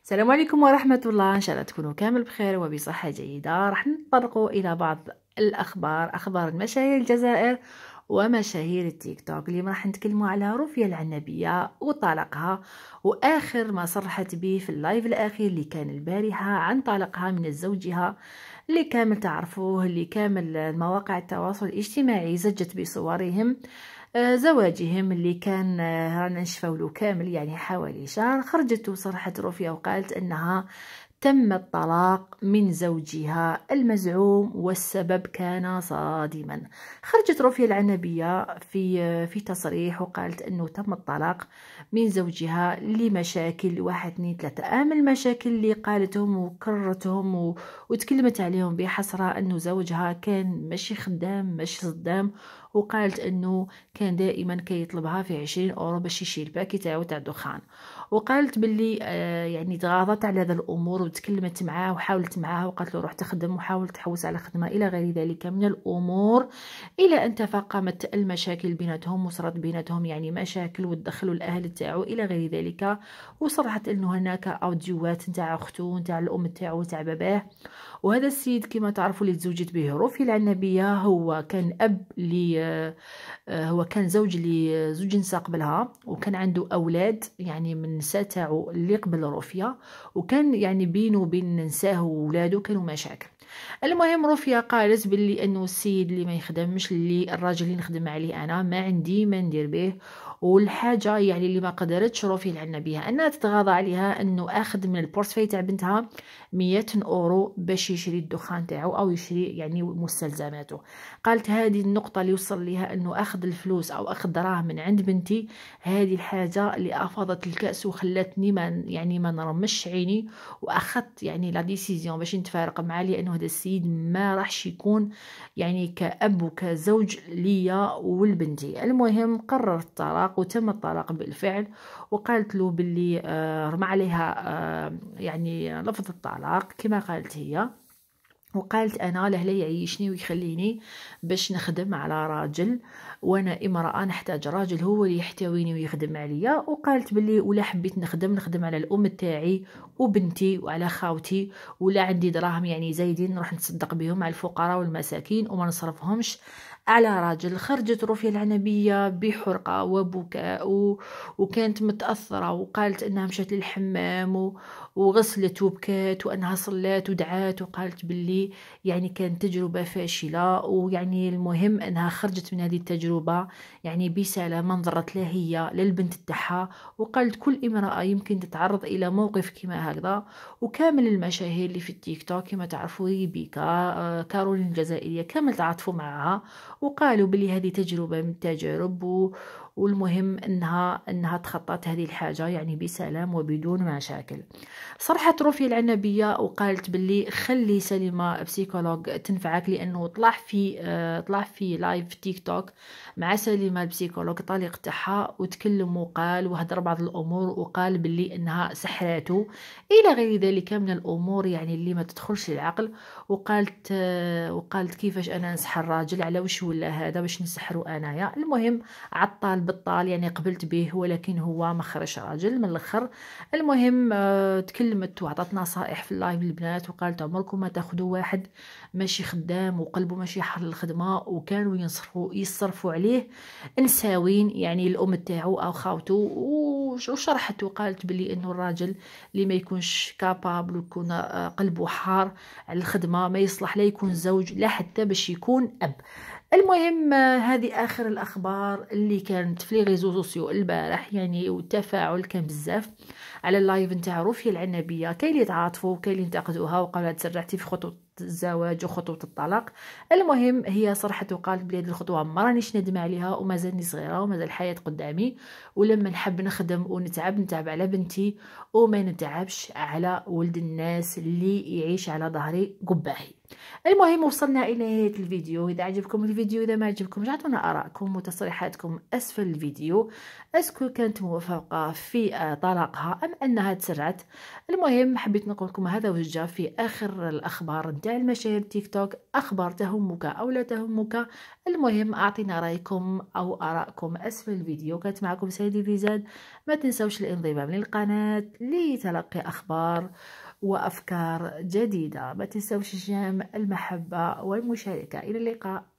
السلام عليكم ورحمة الله. إن شاء الله تكونوا كامل بخير وبصحة جيدة. راح نتطرقوا إلى بعض الأخبار، أخبار المشاهير الجزائر ومشاهير التيك توك. اليوم راح نتكلموا على رفية العنبية وطلاقها، وآخر ما صرحت به في اللايف الأخير اللي كان البارحة عن طلاقها من زوجها، اللي كامل تعرفوه، اللي كامل مواقع التواصل الاجتماعي زجت بصورهم زواجهم اللي كان رانا نشفوا له كامل، يعني حوالي شهر. خرجت وصرحت روفيا وقالت انها تم الطلاق من زوجها المزعوم والسبب كان صادما. خرجت روفيا العنبية في تصريح وقالت انه تم الطلاق من زوجها لمشاكل 1 2 3. اهم المشاكل اللي قالتهم وكررتهم وتكلمت عليهم بحسرة انه زوجها كان ماشي خدام، ماشي صدام، وقالت انه كان دائما كيطلبها في 20 اورو باش يشيل الباكي تاعو تاع الدخان. وقالت باللي يعني تغاضت على هذا الامور وتكلمت معاه وحاولت معاه وقالت له روح تخدم وحاول تحوس على خدمه الى غير ذلك من الامور، الى ان تفاقمت المشاكل بيناتهم وصارت بيناتهم يعني مشاكل وتدخلوا الاهل تاعو الى غير ذلك. وصرحت انه هناك اوديوات نتاع اخته نتاع الام تاعو تاع باباه. وهذا السيد كما تعرفوا اللي تزوجت به روفي العنبية هو كان اب هو كان زوج لزوج نساء قبلها، وكان عنده اولاد يعني من النساء تاعو اللي قبل روفيا، وكان يعني بينه وبين نساه وولاده كانوا مشاكل. المهم روفيا قالت باللي انه السيد اللي ما يخدمش، اللي الراجل اللي نخدم عليه انا ما عندي ما ندير به. والحاجه يعني اللي ما قدرتش روفيا العنبية انها تتغاضى عليها انه اخذ من البورتفاي تاع بنتها 100 اورو باش يشري الدخان تاعو او يشري يعني مستلزماته. قالت هذه النقطه اللي وصل ليها انه اخذ الفلوس او اخذ دراهم من عند بنتي، هذه الحاجه اللي افاضت الكاس وخلتني ما نرمش عيني، واخذت يعني لا ديسيزيون باش نتفارق معاه، لانه هذا السيد ما راحش يكون يعني كأب وكزوج ليا والبنتي. المهم قرر الطلاق وتم الطلاق بالفعل. وقالت له باللي رمى عليها يعني لفظ الطلاق كما قالت هي، وقالت انا له لا يعيشني ويخليني باش نخدم على راجل، وانا امراه نحتاج راجل هو اللي يحتويني ويخدم عليا. وقالت باللي ولا حبيت نخدم على الام تاعي وبنتي وعلى خاوتي، ولا عندي دراهم يعني زايدين نروح نتصدق بهم على الفقراء والمساكين وما نصرفهمش على راجل. خرجت روفيا العنبية بحرقة وبكاء وكانت متأثرة، وقالت انها مشات للحمام وغسلت وبكات وانها صلات ودعات، وقالت باللي يعني كانت تجربة فاشلة، ويعني المهم انها خرجت من هذه التجربة يعني بسلام، ما ضرت لا هي للبنت تاعها. وقالت كل امرأة يمكن تتعرض الى موقف كما هكذا. وكامل المشاهير اللي في التيك توك كما تعرفوا بيكا كارولين الجزائرية كامل تعاطفوا معها وقالوا بلي هذه تجربة من التجارب والمهم انها تخطت هذه الحاجة يعني بسلام وبدون مشاكل. صرحت روفيا العنبية وقالت باللي خلي سليمة بسيكولوج تنفعك، لانه طلع في لايف في تيك توك مع سليمة البسيكولوج طليق تاعها، وتكلم وقال وهدر بعض الامور وقال باللي انها سحراته الى غير ذلك من الامور يعني اللي ما تدخلش العقل. وقالت كيفاش انا نسحر راجل، على وش ولا هذا باش نسحرو انايا. المهم عطال بطال يعني قبلت به، ولكن هو ما خرج راجل من الاخر. المهم تكلمت وعطت نصائح في اللايف للبنات وقالت عمركم ما تاخذوا واحد ماشي خدام وقلبه ماشي حر للخدمه، وكانوا يصرفوا عليه نساوين يعني الام تاعو او خاوته. وشرحت وقالت بلي انه الراجل اللي ما يكونش كابابل ويكون قلبه حار على الخدمه ما يصلح لا يكون زوج لا حتى باش يكون اب. المهم هذه اخر الاخبار اللي كانت في لي ريزو سوسيو البارح يعني، والتفاعل كان بزاف على اللايف نتاع روفيا العنبية. كاين اللي تعاطفوا وكاين اللي انتقدوها وقالوا تسرعتي في خطوة الزواج وخطوة الطلاق. المهم هي صرحت وقالت بلي هذه الخطوة ما رانيش ندم عليها ومازالني صغيرة ومازال الحياة قدامي، ولما نحب نخدم نتعب على بنتي وما نتعبش على ولد الناس اللي يعيش على ظهري قباحي. المهم وصلنا الى نهايه الفيديو. اذا عجبكم الفيديو، اذا ما عجبكم اعطونا ارائكم وتصريحاتكم اسفل الفيديو. اسكو كانت موافقه في طلاقها ام انها تسرعت. المهم حبيت نقول لكم هذا وجه في اخر الاخبار نتاع المشاهير تيك توك، اخبار تهمك او لا تهمك. المهم اعطينا رايكم او ارائكم اسفل الفيديو. كانت معكم سيدي ريزاد، ما تنسوش الانضمام للقناه لتلقي اخبار وافكار جديده. ما تنسوش الجيم، المحبه والمشاركه. الى اللقاء.